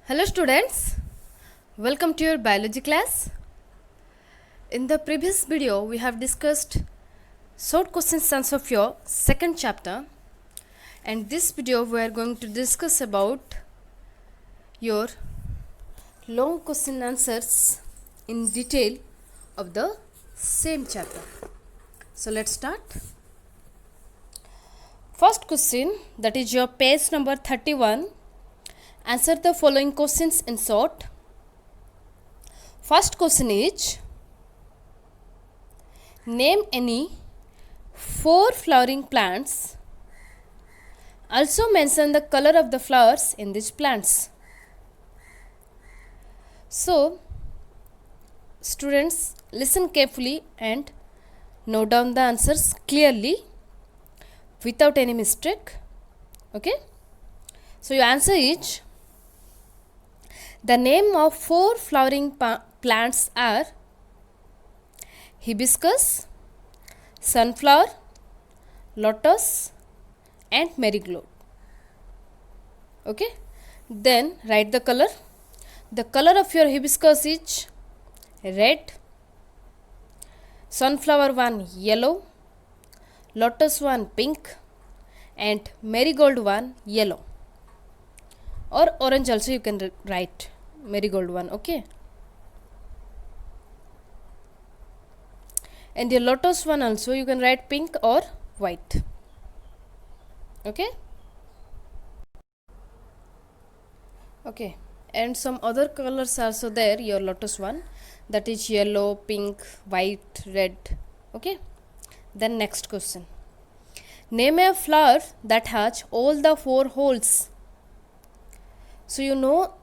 Hello students, welcome to your biology class. In the previous video we have discussed short questions answer of your second chapter, and this video we are going to discuss about your long question answers in detail of the same chapter. So let's start. First question, that is your page number 31. Answer the following questions in short. First question is, name any 4 flowering plants. Also mention the color of the flowers in these plants. So, students, listen carefully and note down the answers clearly without any mistake. Okay? So, your answer is, the name of 4 flowering plants are hibiscus, sunflower, lotus and marigold. Okay, then write the color. The color of your hibiscus is red, sunflower one yellow, lotus one pink and marigold one yellow, or orange also you can write marigold one. Okay, and your lotus one also you can write pink or white. Okay, okay, and some other colors also there, your lotus one, that is yellow, pink, white, red. Okay, then next question, name a flower that has all the 4 holes. So you know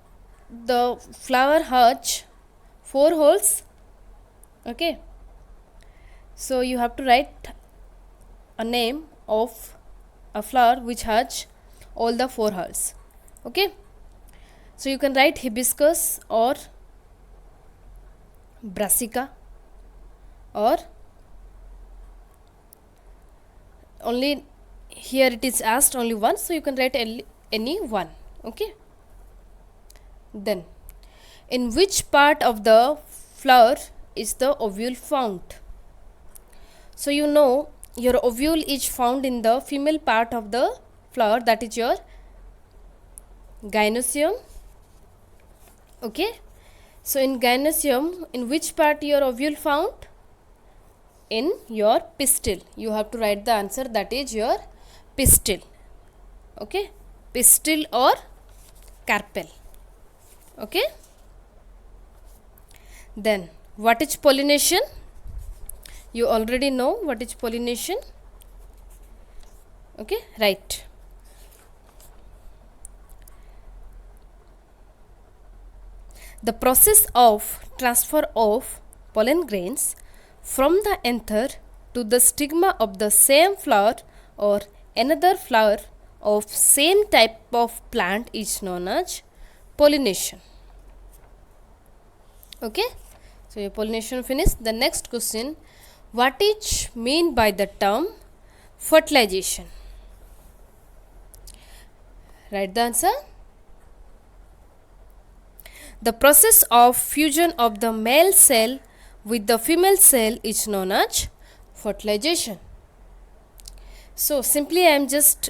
the flower has 4 holes. Okay, so you have to write a name of a flower which has all the 4 holes. Okay, so you can write hibiscus or brassica, or only here it is asked only one, so you can write any one. Okay, then in which part of the flower is the ovule found? So you know your ovule is found in the female part of the flower, that is your gynoecium. Okay, so in gynoecium, in which part your ovule found? In your pistil. You have to write the answer, that is your pistil. Okay, pistil or carpel. Okay, then what is pollination? You already know what is pollination. Okay, right. The process of transfer of pollen grains from the anther to the stigma of the same flower or another flower of same type of plant is known as pollination. Okay, so your pollination finished. The next question, what is mean by the term fertilization? Write the answer. The process of fusion of the male cell with the female cell is known as fertilization. So simply I am just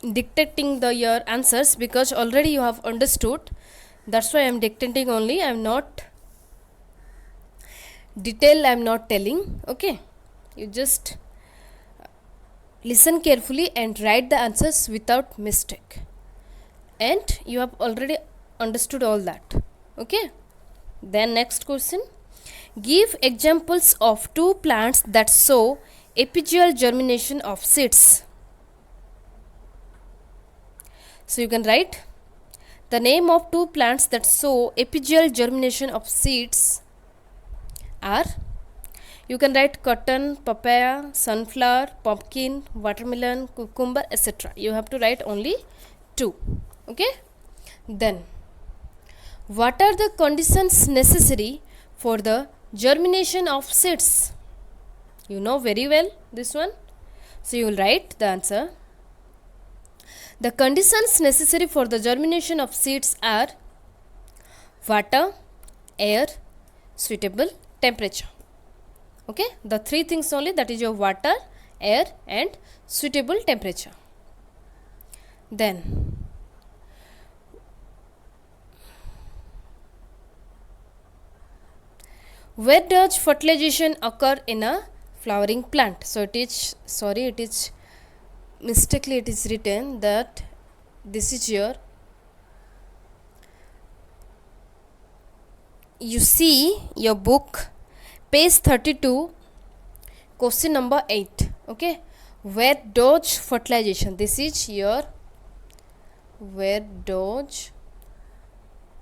dictating your answers because already you have understood. That's why I am dictating only. I am not detail, I am not telling. Okay, you just listen carefully and write the answers without mistake, and you have already understood all that. Okay, then next question, give examples of 2 plants that show apical germination of seeds. So you can write the name of 2 plants that show apical germination of seeds are, you can write cotton, papaya, sunflower, pumpkin, watermelon, cucumber, etc. You have to write only 2. Okay, then what are the conditions necessary for the germination of seeds? You know very well this one, so you will write the answer. The conditions necessary for the germination of seeds are water, air, suitable temperature. Okay, the three things only, that is your water, air and suitable temperature. Then where does fertilization occur in a flowering plant? So it is mistakenly it is written that this is your, you see your book page 32 question number 8. Okay, where does fertilization, this is your where does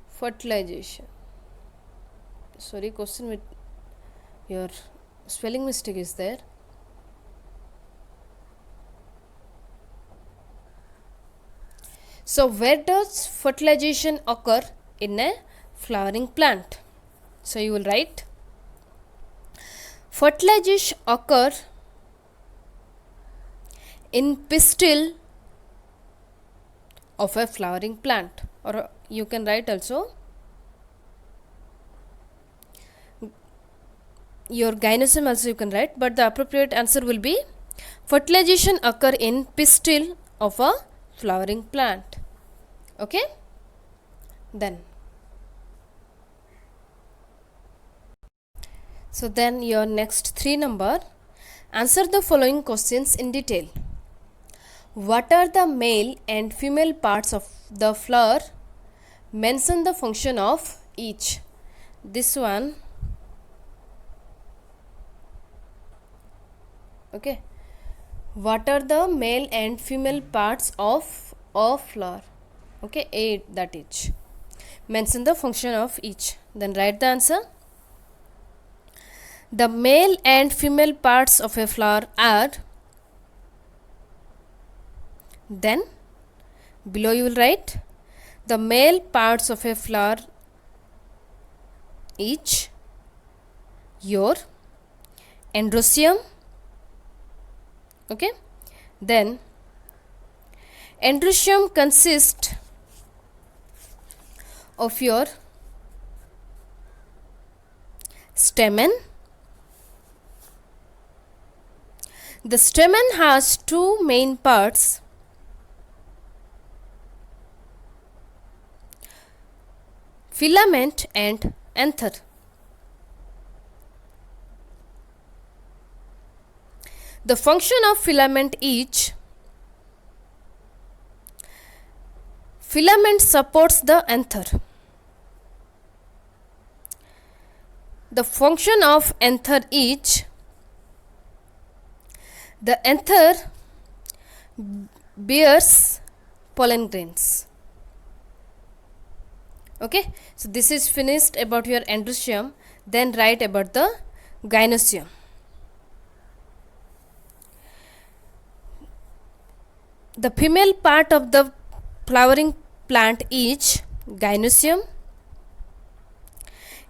fertilization, sorry, question with your spelling mistake is there. So where does fertilization occur in a flowering plant? So you will write fertilization occur in pistil of a flowering plant, or you can write also your gynecium also you can write, but the appropriate answer will be fertilization occur in pistil of a flowering plant. Okay, then so then your next 3 number, answer the following questions in detail. What are the male and female parts of the flower? Mention the function of each. This one, okay, what are the male and female parts of a flower? Okay, 8, that is, mention the function of each, then write the answer. The male and female parts of a flower are, then below you will write the male parts of a flower each your androecium. Okay, then androecium consists of your stamen. The stamen has 2 main parts, filament and anther. The function of filament is, filament supports the anther. The function of anther is, the anther bears pollen grains. Okay, so this is finished about your androecium. Then write about the gynecium. The female part of the flowering plant is gynecium.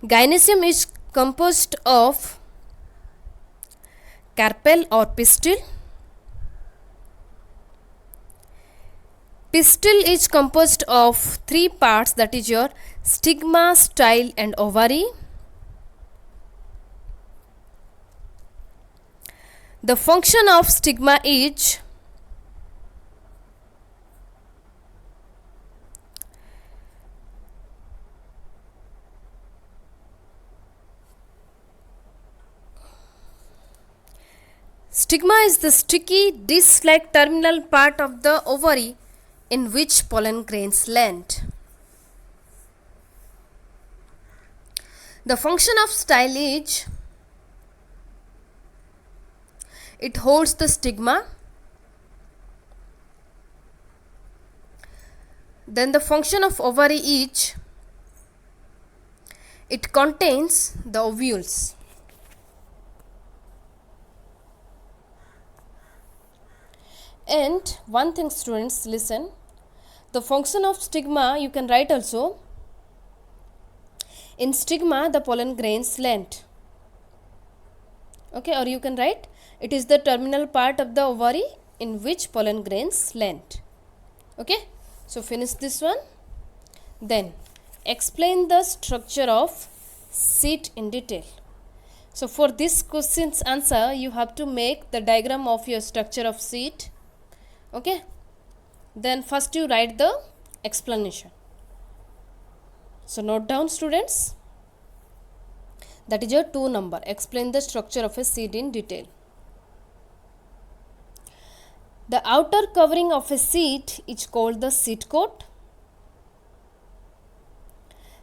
Gynecium is composed of carpel or pistil. Pistil is composed of 3 parts, that is your stigma, style and ovary. The function of stigma is, stigma is the sticky disc-like terminal part of the ovary in which pollen grains land. The function of style is, it holds the stigma. Then the function of ovary is, it contains the ovules. And one thing students, listen, the function of stigma you can write also, in stigma the pollen grains land. Okay, or you can write it is the terminal part of the ovary in which pollen grains land. Okay, so finish this one. Then explain the structure of seed in detail. So for this question's answer, you have to make the diagram of your structure of seed. Okay, then first you write the explanation. So note down, students, that is your 2 number. Explain the structure of a seed in detail. The outer covering of a seed is called the seed coat.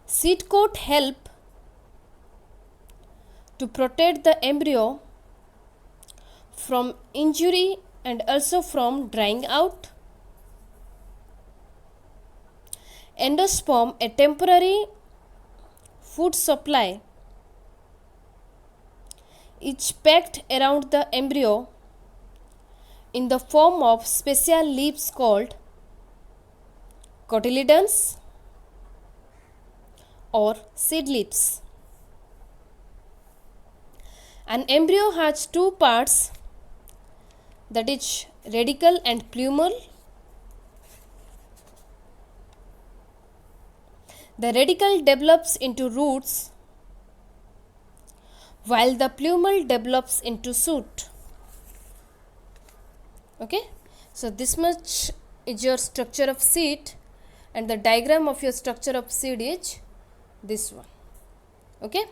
Seed coat help to protect the embryo from injury and also from drying out. Endosperm, a temporary food supply, is packed around the embryo in the form of special leaves called cotyledons or seed leaves. An embryo has 2 parts, that is radicle and plumule. The radicle develops into roots while the plumule develops into shoot. Okay, so this much is your structure of seed, and the diagram of your structure of seed is this one. Okay,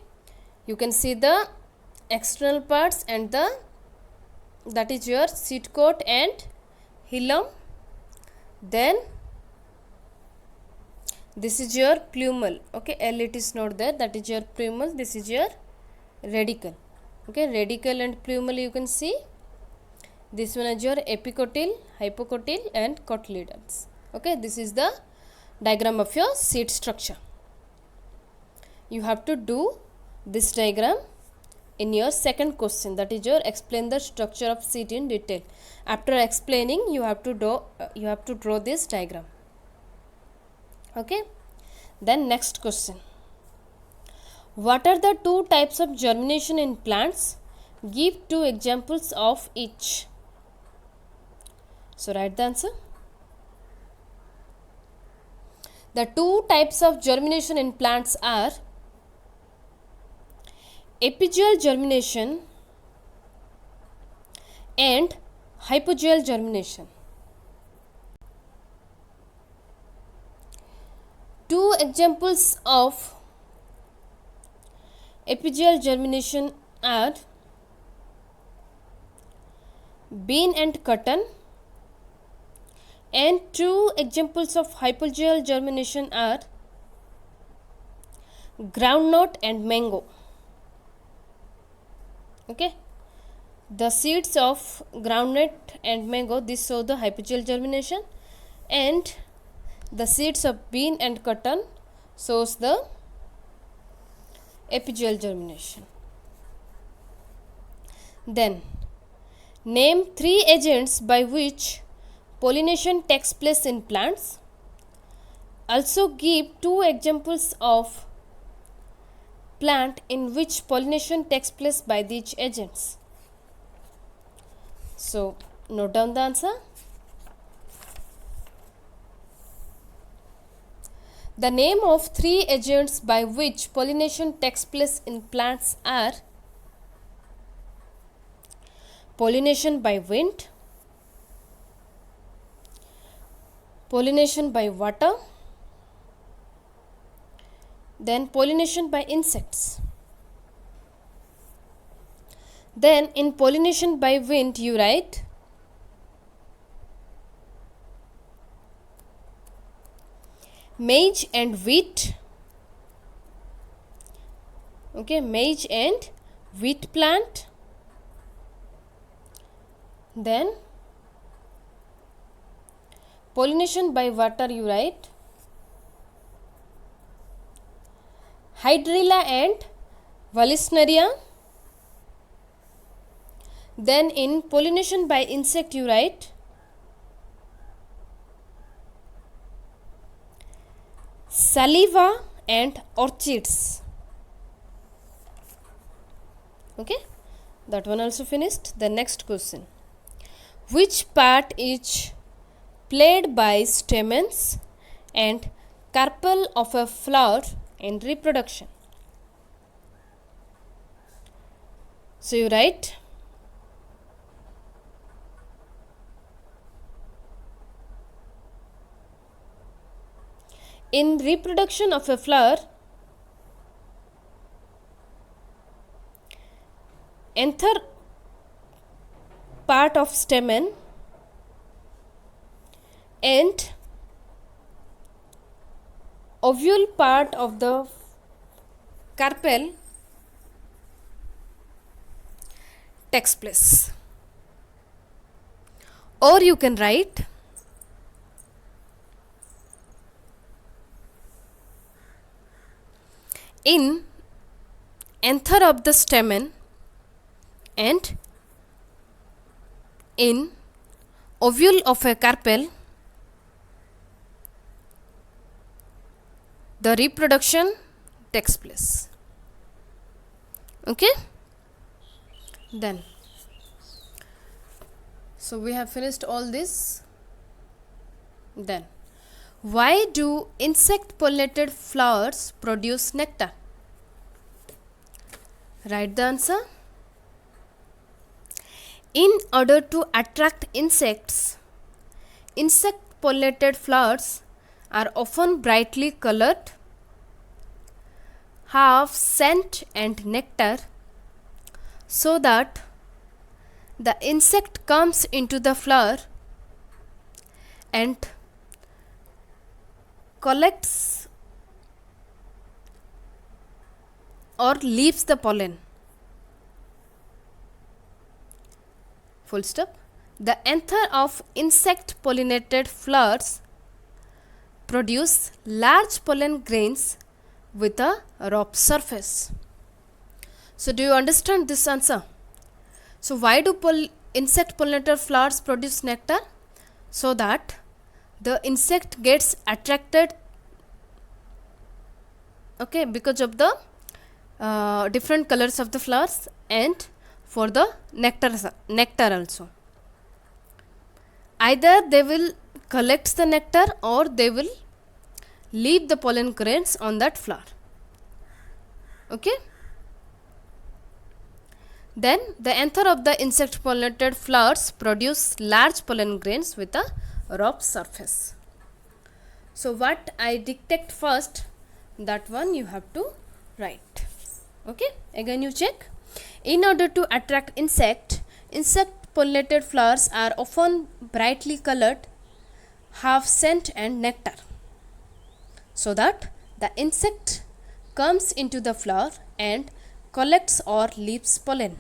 you can see the external parts and that is your seed coat and hilum. Then this is your plumule. Okay, L it is not there, that is your plumule. This is your radicle. Okay, radicle and plumule you can see. This one is your epicotyle, hypocotyle and cotyledons. Okay, this is the diagram of your seed structure. You have to do this diagram in your second question, that is your explain the structure of seed in detail. After explaining, you have to draw this diagram. Okay, then next question. What are the 2 types of germination in plants? Give 2 examples of each. So write the answer. The 2 types of germination in plants are apigeal germination and hypogeal germination. 2 examples of apigeal germination are bean and cotton, and 2 examples of hypogeal germination are groundnut and mango. Okay, the seeds of groundnut and mango, this show the hypogeal germination, and the seeds of bean and cotton shows the apigeal germination. Then name 3 agents by which pollination takes place in plants. Also give 2 examples of plant in which pollination takes place by these agents. So note down the answer. The name of 3 agents by which pollination takes place in plants are pollination by wind, pollination by water, then pollination by insects. Then in pollination by wind you write maize and wheat. Okay, maize and wheat plant. Then pollination by water you write Hydrilla and Vallisneria. Then in pollination by insect you write Saliva and orchids. Okay, that one also finished. The next question. Which part is played by stamens and carpel of a flower in reproduction. So you write in reproduction of a flower, anther part of stamen and ovule part of the carpel takes place. Or you can write in anther of the stamen and in ovule of a carpel, the reproduction takes place. Okay, then so we have finished all this. Then why do insect pollinated flowers produce nectar? Write the answer. In order to attract insects, insect pollinated flowers are often brightly colored, have scent and nectar, so that the insect comes into the flower and collects or leaves the pollen. Full stop. The anther of insect pollinated flowers produce large pollen grains with a rough surface. So do you understand this answer? So why do insect pollinated flowers produce nectar? So that the insect gets attracted, okay, because of the different colors of the flowers and for the nectar also. Either they will collect the nectar or they will leave the pollen grains on that flower. Okay. Then the anther of the insect pollinated flowers produce large pollen grains with a rough surface. So what I dictate first, that one you have to write. Okay, again you check. In order to attract insect pollinated flowers are often brightly colored, have scent and nectar, so that the insect comes into the flower and collects or leaves pollen.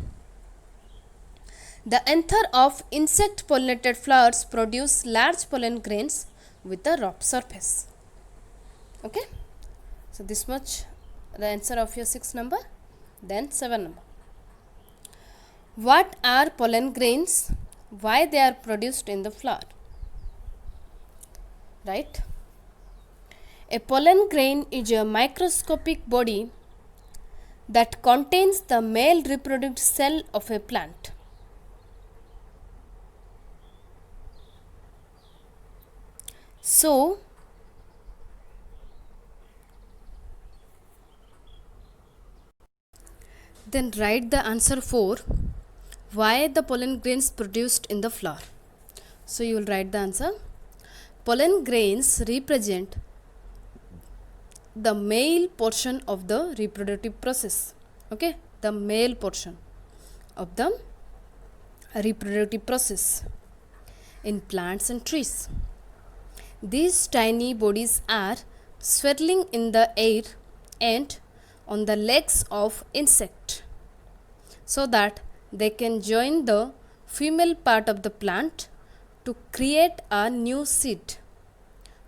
The anther of insect pollinated flowers produce large pollen grains with a rough surface. Okay, so this much the answer of your 6 number. Then 7 number. What are pollen grains? Why they are produced in the flower? Right. A pollen grain is a microscopic body that contains the male reproductive cell of a plant. So, then write the answer for why the pollen grains produced in the flower. So, you will write the answer. Pollen grains represent the male portion of the reproductive process. Okay, the male portion of the reproductive process in plants and trees. These tiny bodies are swirling in the air and on the legs of insect, so that they can join the female part of the plant to create a new seed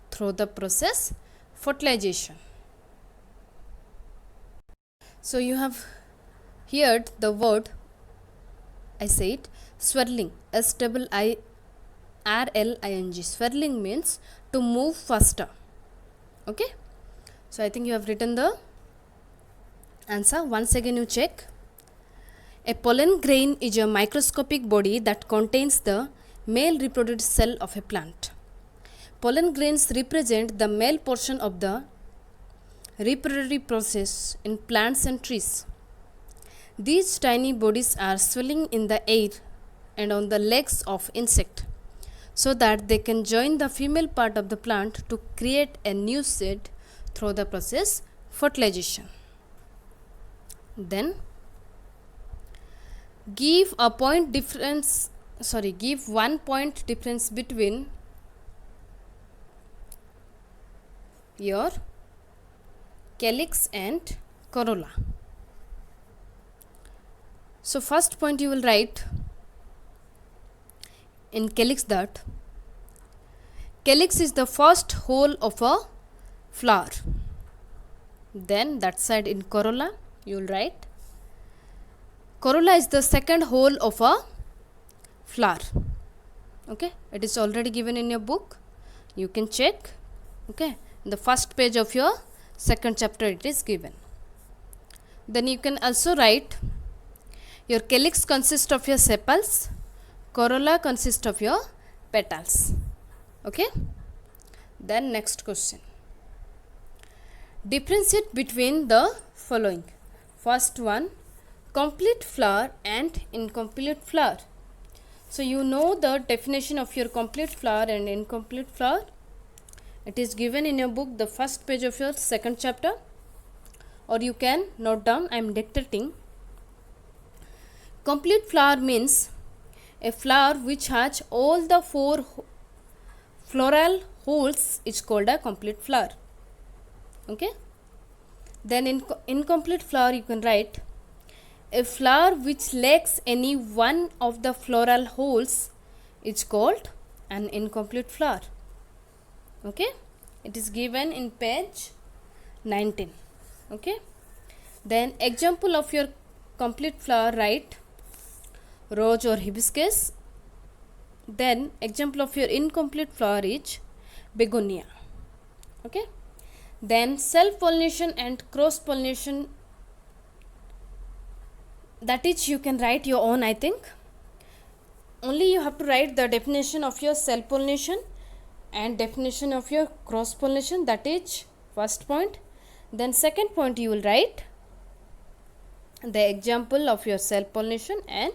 through the process fertilization. So you have heard the word, I said swirling, SIRLING. Swirling means to move faster. Okay, so I think you have written the answer. Once again you check. A pollen grain is a microscopic body that contains the male reproductive cell of a plant. pollen grains represent the male portion of the reproductive process in plants and trees. These tiny bodies are swelling in the air and on the legs of insect so that they can join the female part of the plant to create a new seed through the process fertilization. Then give 1 point difference between your calyx and corolla. So first point you will write in calyx that calyx is the first hole of a flower. Then that side in corolla you will write corolla is the second hole of a flower. Okay, it is already given in your book, you can check. Okay, in the first page of your second chapter it is given. Then you can also write your calyx consists of your sepals, corolla consists of your petals. Okay, then next question, differentiate between the following. First one, complete flower and incomplete flower. So you know the definition of your complete flower and incomplete flower. It is given in your book, the first page of your second chapter, or you can note down, I am dictating. Complete flower means a flower which has all the 4 floral holes is called a complete flower. Okay, then in incomplete flower you can write a flower which lacks any one of the floral holes is called an incomplete flower. Okay, it is given in page 19. Okay, then example of your complete flower, write rose or hibiscus. Then example of your incomplete flower is begonia. Okay, then self pollination and cross pollination, that is you can write your own. I think only you have to write the definition of your self pollination and definition of your cross pollination, that is first point. Then second point you will write the example of your self pollination and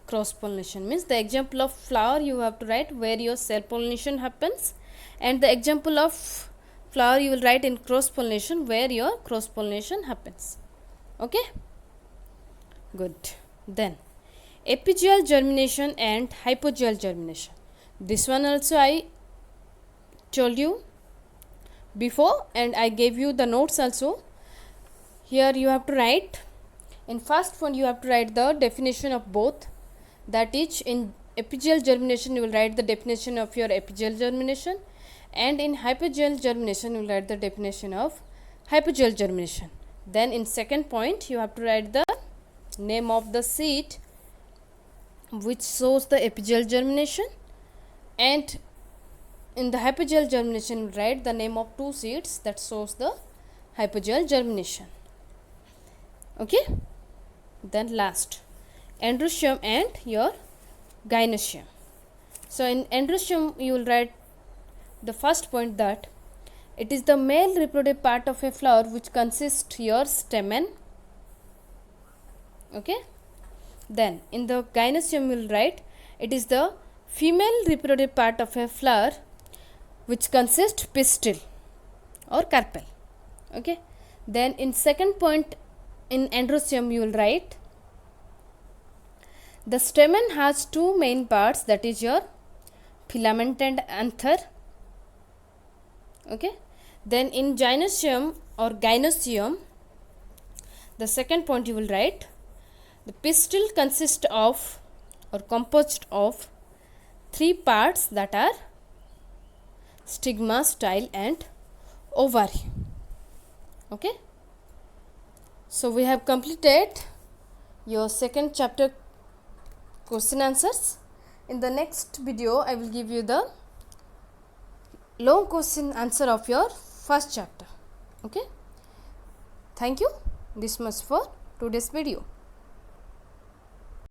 cross pollination, means the example of flower you have to write where your self pollination happens, and the example of flower you will write in cross pollination where your cross pollination happens. Okay, good. Then apigeal germination and hypogeal germination, this one also I told you before and I gave you the notes also. Here you have to write, in first one you have to write the definition of both, that is in apigeal germination you will write the definition of your apigeal germination, and in hypogeal germination you will write the definition of hypogeal germination. Then in second point you have to write the name of the seed which shows the apigeal germination, and in the hypogeal germination you will write the name of 2 seeds that shows the hypogeal germination. Okay, then last, androecium and your gynoecium. So in androecium you will write the first point that it is the male reproductive part of a flower which consists your stamen. Okay, then in the gynoecium you will write it is the female reproductive part of a flower which consists pistil or carpel. Okay, then in second point in androecium you will write the stamen has 2 main parts, that is your filament and anther. Okay, then in gynoecium or gynoecium the second point you will write the pistil consists of or composed of 3 parts, that are stigma, style and ovary. Okay, so we have completed your second chapter question answers. In the next video I will give you the long question answer of your first chapter. Okay, thank you. This much for today's video.